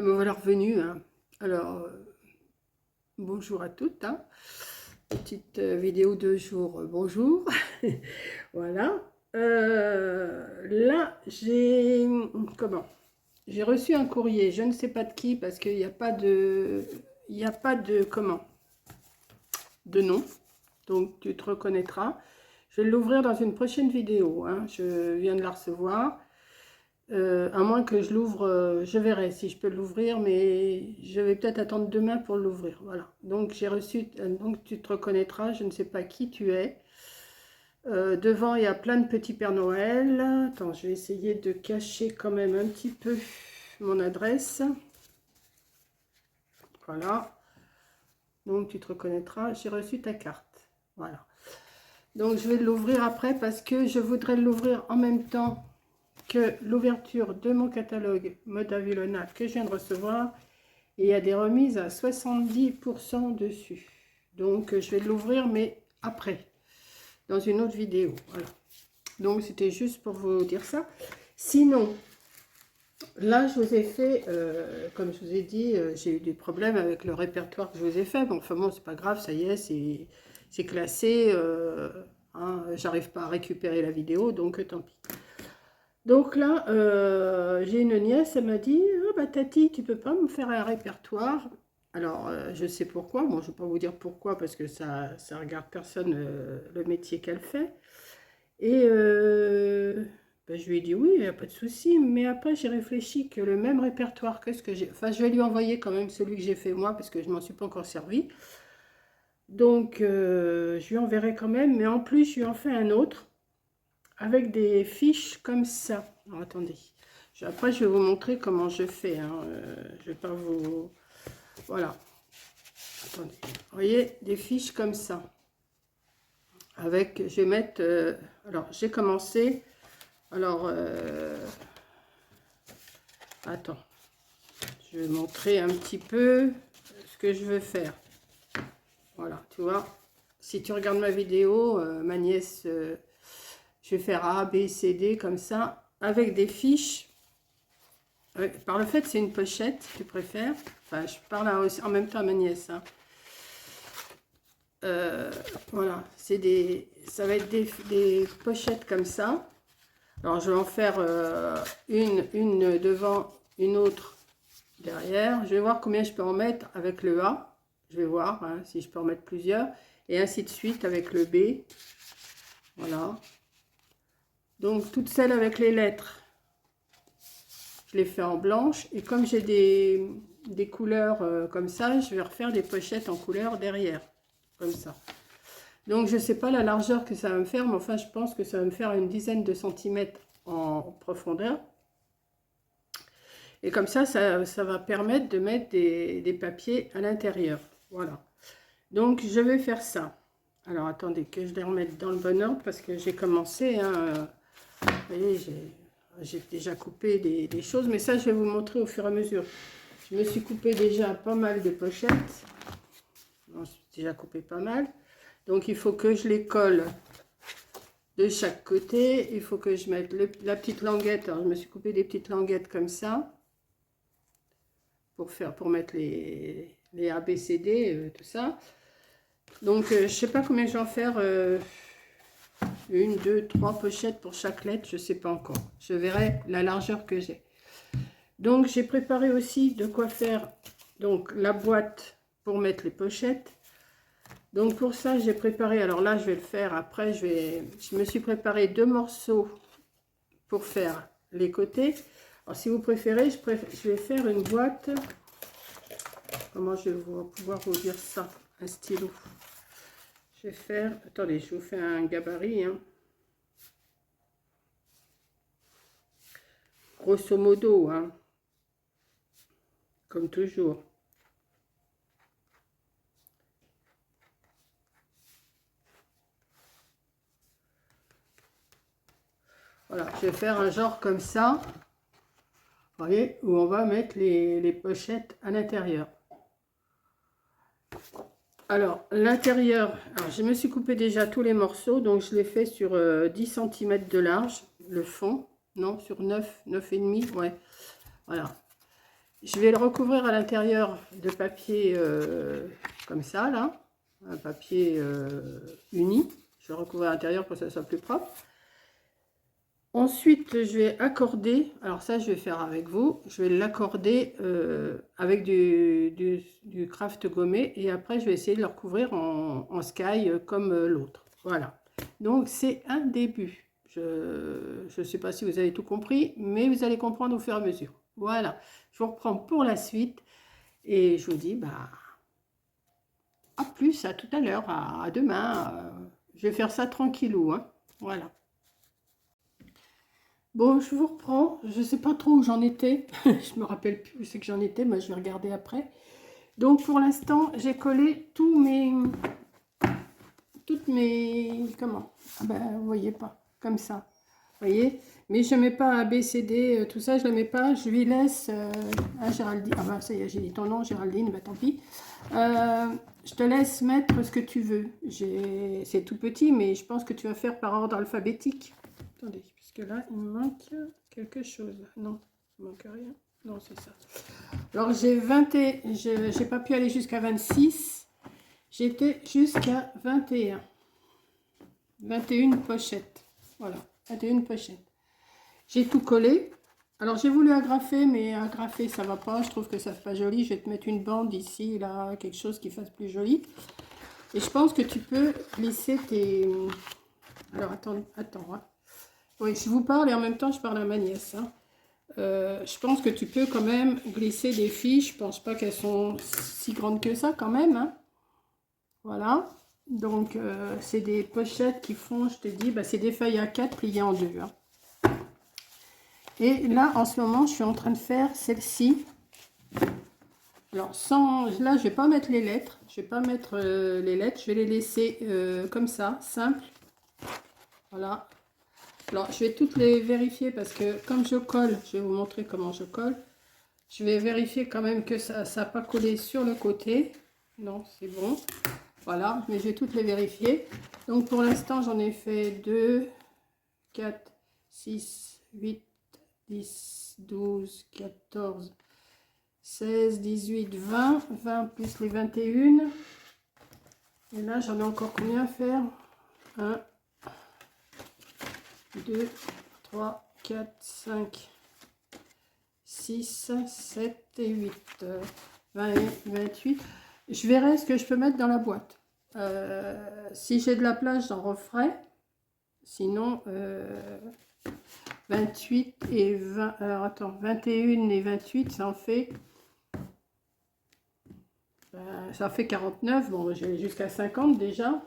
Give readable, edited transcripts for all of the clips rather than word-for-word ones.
Me voilà revenue, hein. Alors, bonjour à toutes, hein. Petite vidéo de jour, bonjour. Voilà. Là, j'ai reçu un courrier, je ne sais pas de qui, parce qu'il n'y a pas de... Il n'y a pas de... De nom. Donc, tu te reconnaîtras. Je vais l'ouvrir dans une prochaine vidéo, hein. Je viens de la recevoir. À moins que je l'ouvre, je verrai si je peux l'ouvrir, mais je vais peut-être attendre demain pour l'ouvrir. Voilà. Donc j'ai reçu, donc tu te reconnaîtras, je ne sais pas qui tu es. Devant, il y a plein de petits Pères Noël. Attends, je vais essayer de cacher quand même un petit peu mon adresse. Voilà. Donc tu te reconnaîtras, j'ai reçu ta carte. Voilà. Donc je vais l'ouvrir après parce que je voudrais l'ouvrir en même temps que l'ouverture de mon catalogue Moda Vilona que je viens de recevoir, et il y a des remises à 70% dessus. Donc je vais l'ouvrir, mais après, dans une autre vidéo. Voilà. Donc c'était juste pour vous dire ça. Sinon, là je vous ai fait, comme je vous ai dit, j'ai eu des problèmes avec le répertoire que je vous ai fait. Bon, enfin bon, c'est pas grave, ça y est, c'est classé. Hein, j'arrive pas à récupérer la vidéo, donc tant pis. Donc là, j'ai une nièce, elle m'a dit « Ah bah Tati, tu peux pas me faire un répertoire ?» Alors, je sais pourquoi. Bon, je ne vais pas vous dire pourquoi, parce que ça regarde personne, le métier qu'elle fait. Et bah, je lui ai dit « Oui, il n'y a pas de souci. » Mais après, j'ai réfléchi que le même répertoire que ce que j'ai... Enfin, je vais lui envoyer quand même celui que j'ai fait moi, parce que je ne m'en suis pas encore servi. Donc, je lui enverrai quand même. Mais en plus, je lui en fais un autre, avec des fiches comme ça. Alors, attendez. Après, je vais vous montrer comment je fais. Hein. Je vais pas vous... Voilà. Attendez. Vous voyez, des fiches comme ça. Avec, je vais mettre... alors, j'ai commencé... Alors, attends. Je vais montrer un petit peu ce que je veux faire. Voilà, tu vois. Si tu regardes ma vidéo, ma nièce... je vais faire A, B, C, D, comme ça, avec des fiches. Par le fait, c'est une pochette, tu préfères. Enfin, je parle en même temps à ma nièce. Hein. Voilà, ça va être des pochettes comme ça. Alors, je vais en faire une devant, une autre derrière. Je vais voir combien je peux en mettre avec le A. Je vais voir hein, si je peux en mettre plusieurs. Et ainsi de suite avec le B. Voilà. Donc, toutes celles avec les lettres, je les fais en blanche. Et comme j'ai des couleurs comme ça, je vais refaire des pochettes en couleur derrière. Comme ça. Donc, je ne sais pas la largeur que ça va me faire, mais enfin, je pense que ça va me faire une dizaine de centimètres en profondeur. Et comme ça va permettre de mettre des papiers à l'intérieur. Voilà. Donc, je vais faire ça. Alors, attendez que je les remette dans le bon ordre parce que j'ai commencé. Hein, vous voyez, j'ai déjà coupé des choses, mais ça, je vais vous montrer au fur et à mesure. Je me suis coupé déjà pas mal de pochettes. J'en suis déjà coupé pas mal. Donc, il faut que je les colle de chaque côté. Il faut que je mette la petite languette. Alors, je me suis coupé des petites languettes comme ça. Pour mettre les A, B, C, D, tout ça. Donc, je ne sais pas combien je vais en faire. Une, deux, trois pochettes pour chaque lettre. Je ne sais pas encore. Je verrai la largeur que j'ai. Donc, j'ai préparé aussi de quoi faire donc, la boîte pour mettre les pochettes. Donc pour ça, j'ai préparé, alors là je vais le faire après, je me suis préparé 2 morceaux pour faire les côtés. Alors si vous préférez, je vais faire une boîte, comment je vais pouvoir vous dire ça, un stylo. Je vais faire, attendez, je vous fais un gabarit, hein. Grosso modo, hein, comme toujours. Voilà, je vais faire un genre comme ça, vous voyez, où on va mettre les pochettes à l'intérieur. Alors, l'intérieur, je me suis coupé déjà tous les morceaux, donc je l'ai fait sur 10 cm de large, le fond, non, sur 9,5, ouais, voilà. Je vais le recouvrir à l'intérieur de papier comme ça, là. Un papier uni. Je vais le recouvrir à l'intérieur pour que ça soit plus propre. Ensuite, je vais accorder, alors ça je vais faire avec vous, je vais l'accorder avec du craft gommé et après je vais essayer de le recouvrir en sky comme l'autre. Voilà, donc c'est un début. Je ne sais pas si vous avez tout compris, mais vous allez comprendre au fur et à mesure. Voilà, je vous reprends pour la suite et je vous dis bah, à plus, à tout à l'heure, à demain. Je vais faire ça tranquillou, hein. Voilà. Bon, je vous reprends. Je ne sais pas trop où j'en étais. Je me rappelle plus où c'est que j'en étais, mais je vais regarder après. Donc, pour l'instant, j'ai collé toutes mes... Comment? Ah ben, vous voyez pas. Comme ça. Vous voyez? Mais je ne mets pas A, B, C, D, tout ça, je ne le mets pas. Je lui laisse... à Géraldine. Ah ben, ça y est, j'ai dit ton nom, Géraldine. Ben, tant pis. Je te laisse mettre ce que tu veux. C'est tout petit, mais je pense que tu vas faire par ordre alphabétique. Attendez, puisque là, il me manque quelque chose. Non, il ne manque rien. Non, c'est ça. Alors, j'ai pas pu aller jusqu'à 26. J'étais jusqu'à 21. 21 pochettes. Voilà, 21 pochettes. J'ai tout collé. Alors, j'ai voulu agrafer, mais agrafer, ça va pas. Je trouve que ça fait pas joli. Je vais te mettre une bande ici, là, quelque chose qui fasse plus joli. Et je pense que tu peux glisser tes... Alors, attends. Hein. Oui, je vous parle et en même temps, je parle à ma nièce. Hein. Je pense que tu peux quand même glisser des fiches. Je pense pas qu'elles sont si grandes que ça quand même. Hein. Voilà. Donc, c'est des pochettes qui font, je te dis, bah, c'est des feuilles A4 pliées en deux. Hein. Et là, en ce moment, je suis en train de faire celle-ci. Alors, là, je vais pas mettre les lettres. Je vais pas mettre les lettres. Je vais les laisser comme ça, simple. Voilà. Alors, je vais toutes les vérifier parce que comme je colle, je vais vous montrer comment je colle. Je vais vérifier quand même que ça n'a pas collé sur le côté. Non, c'est bon. Voilà, mais je vais toutes les vérifier. Donc, pour l'instant, j'en ai fait 2, 4, 6, 8, 10, 12, 14, 16, 18, 20. 20 plus les 21. Et là, j'en ai encore combien à faire? 1, 2, 3, 4, 5, 6, 7 et 8, 20 et 28. Je verrai ce que je peux mettre dans la boîte. Si j'ai de la place, j'en referai. Sinon, 28 et 20... Alors, attends, 21 et 28, ça en fait... ça fait 49. Bon, j'ai jusqu'à 50 déjà.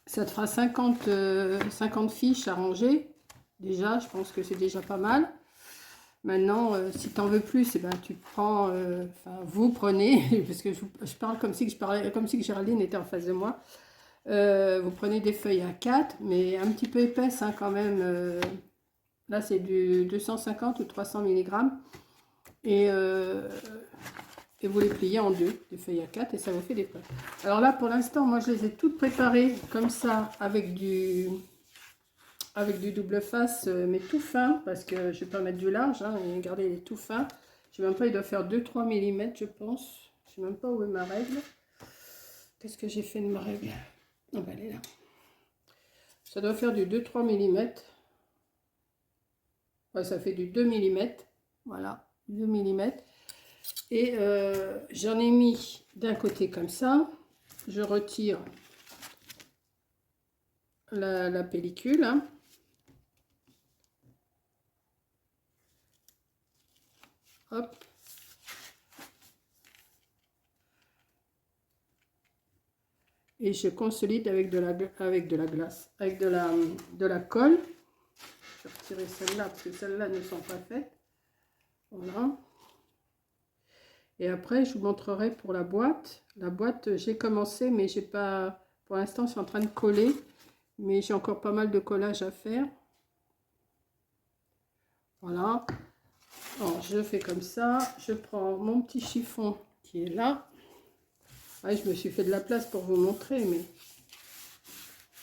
Ça te fera 50 fiches à ranger. Déjà, je pense que c'est déjà pas mal. Maintenant, si tu en veux plus, eh ben, tu prends, vous prenez, parce que je parle comme si que Géraldine était en face de moi. Vous prenez des feuilles A4, mais un petit peu épaisses hein, quand même. Là, c'est du 250 ou 300 mg. Et vous les pliez en deux, des feuilles A4, et ça vous fait des poches. Alors là, pour l'instant, moi, je les ai toutes préparées comme ça, avec du double face, mais tout fin, parce que je ne vais pas mettre du large, hein, et regardez, il est tout fin. Je sais même pas, il doit faire 2-3 mm, je pense. Je sais même pas où est ma règle. Qu'est-ce que j'ai fait de ma règle? Ah ben, elle est là. Ça doit faire du 2-3 mm. Ouais, ça fait du 2 mm. Voilà, 2 mm. Et j'en ai mis d'un côté comme ça. Je retire la pellicule. Hein. Hop. Et je consolide avec de la glace, avec de la colle. Je vais retirer celle-là parce que celles-là ne sont pas faites. Voilà. Et après, je vous montrerai pour la boîte. La boîte, j'ai commencé, mais j'ai pas... Pour l'instant, je suis en train de coller. Mais j'ai encore pas mal de collage à faire. Voilà. Alors, je fais comme ça. Je prends mon petit chiffon qui est là. Ouais, je me suis fait de la place pour vous montrer, mais...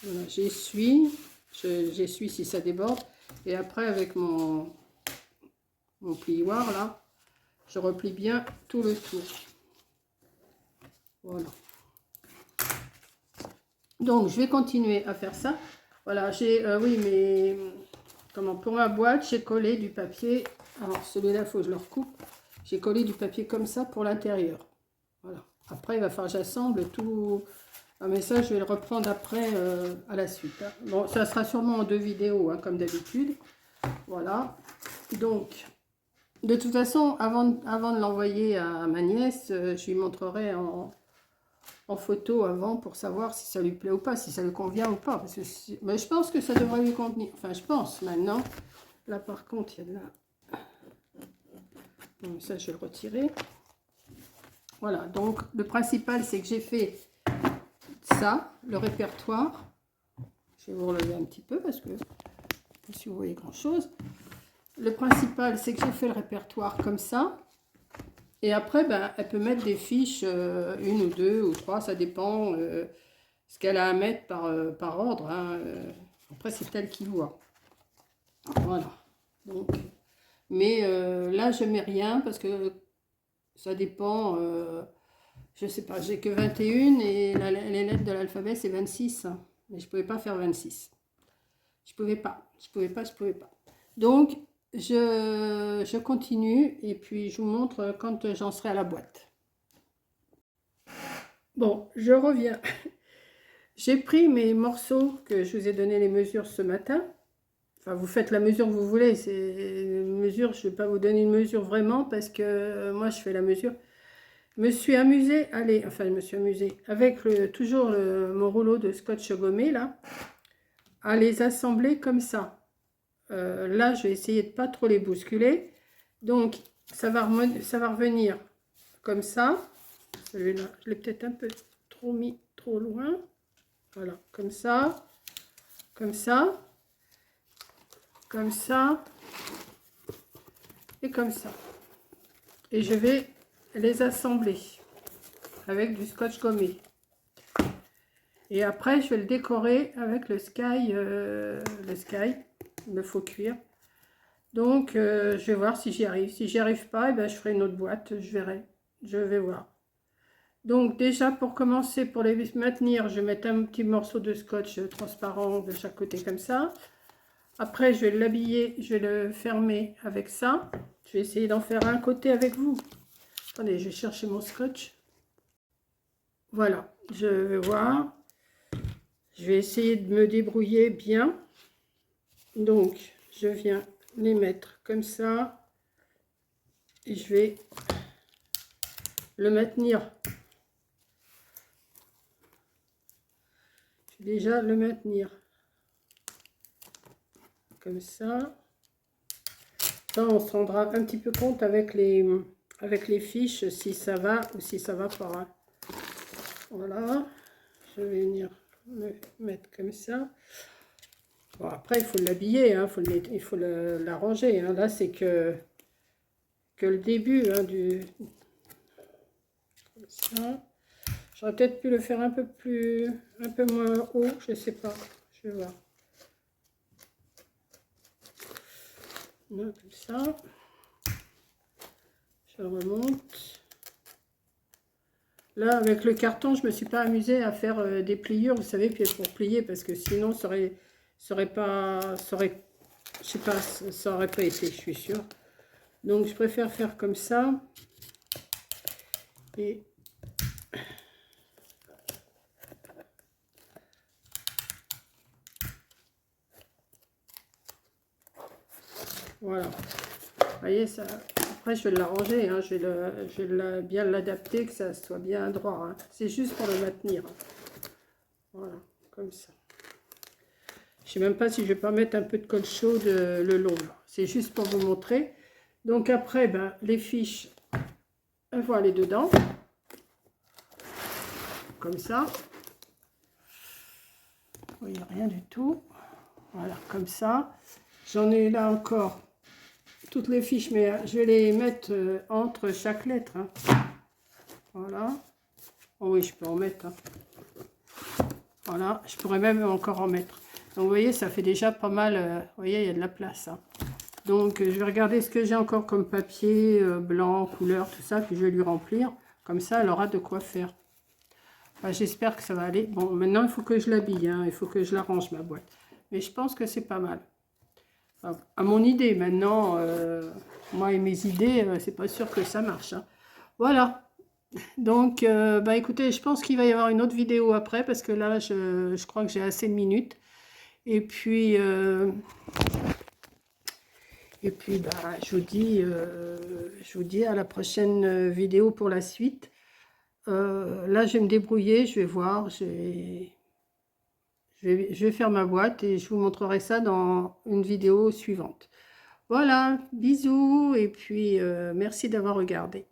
Voilà, j'essuie. J'essuie si ça déborde. Et après, avec mon plioir, là, je replie bien tout le tour. Voilà. Donc, je vais continuer à faire ça. Voilà, j'ai, oui, mais comment, pour ma boîte, j'ai collé du papier. Alors, celui-là, il faut que je le recoupe. J'ai collé du papier comme ça pour l'intérieur. Voilà. Après, il va falloir que j'assemble tout. Ah, mais ça, je vais le reprendre après à la suite. Hein. Bon, ça sera sûrement en 2 vidéos, hein, comme d'habitude. Voilà. Donc, de toute façon, avant de l'envoyer à ma nièce, je lui montrerai en photo avant pour savoir si ça lui plaît ou pas, si ça lui convient ou pas. Parce que mais je pense que ça devrait lui convenir. Enfin, je pense maintenant. Là, par contre, il y a de la... Bon, ça, je vais le retirer. Voilà. Donc, le principal, c'est que j'ai fait ça, le répertoire. Je vais vous relever un petit peu parce que si vous voyez grand-chose. Le principal, c'est que j'ai fait le répertoire comme ça. Et après, ben, elle peut mettre des fiches, 1 ou 2 ou 3, ça dépend ce qu'elle a à mettre par ordre. Hein. Après, c'est elle qui voit. Voilà. Donc, mais là, je mets rien parce que ça dépend. Je sais pas, j'ai que 21 et les lettres de l'alphabet, c'est 26. Hein. Mais je ne pouvais pas faire 26. Je pouvais pas. Donc, je continue et puis je vous montre quand j'en serai à la boîte. Bon, je reviens. J'ai pris mes morceaux que je vous ai donné les mesures ce matin. Enfin, vous faites la mesure que vous voulez. C'est une mesure, je ne vais pas vous donner une mesure vraiment parce que moi, je fais la mesure. Je me suis amusée, je me suis amusée avec toujours mon rouleau de scotch gommé là, à les assembler comme ça. Là, je vais essayer de ne pas trop les bousculer. Donc, ça va revenir comme ça. Celui-là, je l'ai peut-être un peu trop mis trop loin. Voilà, comme ça, comme ça, comme ça, et comme ça. Et je vais les assembler avec du scotch gommé. Et après, je vais le décorer avec le sky, le faux cuir. Donc, je vais voir si j'y arrive. Si j'y arrive pas, eh ben, je ferai une autre boîte, je verrai. Je vais voir. Donc, déjà, pour commencer, pour les maintenir, je vais mettre un petit morceau de scotch transparent de chaque côté comme ça. Après, je vais l'habiller, je vais le fermer avec ça. Je vais essayer d'en faire un côté avec vous. Attendez, je vais chercher mon scotch. Voilà, je vais voir. Je vais essayer de me débrouiller bien. Donc, je viens les mettre comme ça. Et je vais le maintenir. Je vais déjà le maintenir. Comme ça. Ça, on se rendra un petit peu compte avec les fiches si ça va ou si ça va pas. Hein. Voilà. Je vais venir le mettre comme ça. Bon, après, il faut l'habiller, hein, il faut l'arranger. Hein. Là, c'est que le début hein, du... Comme ça. J'aurais peut-être pu le faire un peu moins haut, je sais pas. Je vais voir. Là, comme ça. Je remonte. Là, avec le carton, je me suis pas amusée à faire des pliures, vous savez, puis pour plier, parce que sinon, ça aurait pas été, je suis sûre. Donc, je préfère faire comme ça. Et voilà. Vous voyez, ça. Après, je vais l'arranger, hein. Je vais bien l'adapter, que ça soit bien droit. Hein. C'est juste pour le maintenir. Voilà, comme ça. Je ne sais même pas si je vais pas mettre un peu de colle chaude le long. C'est juste pour vous montrer. Donc après, ben, les fiches, elles vont aller dedans. Comme ça. Vous voyez, rien du tout. Voilà, comme ça. J'en ai là encore toutes les fiches, mais je vais les mettre entre chaque lettre. Hein. Voilà. Oh oui, je peux en mettre. Hein. Voilà, je pourrais même encore en mettre. Donc, vous voyez, ça fait déjà pas mal. Vous voyez, il y a de la place. Hein. Donc, je vais regarder ce que j'ai encore comme papier blanc, couleur, tout ça, puis je vais lui remplir. Comme ça, elle aura de quoi faire. Enfin, j'espère que ça va aller. Bon, maintenant, il faut que je l'habille, hein. Il faut que je la range, ma boîte. Mais je pense que c'est pas mal. Enfin, à mon idée, maintenant, moi et mes idées, c'est pas sûr que ça marche, hein. Voilà. Donc, bah écoutez, je pense qu'il va y avoir une autre vidéo après, parce que là, je crois que j'ai assez de minutes. Et puis, bah, je vous dis à la prochaine vidéo pour la suite. Là, je vais me débrouiller, je vais voir, je vais faire ma boîte et je vous montrerai ça dans une vidéo suivante. Voilà, bisous et puis merci d'avoir regardé.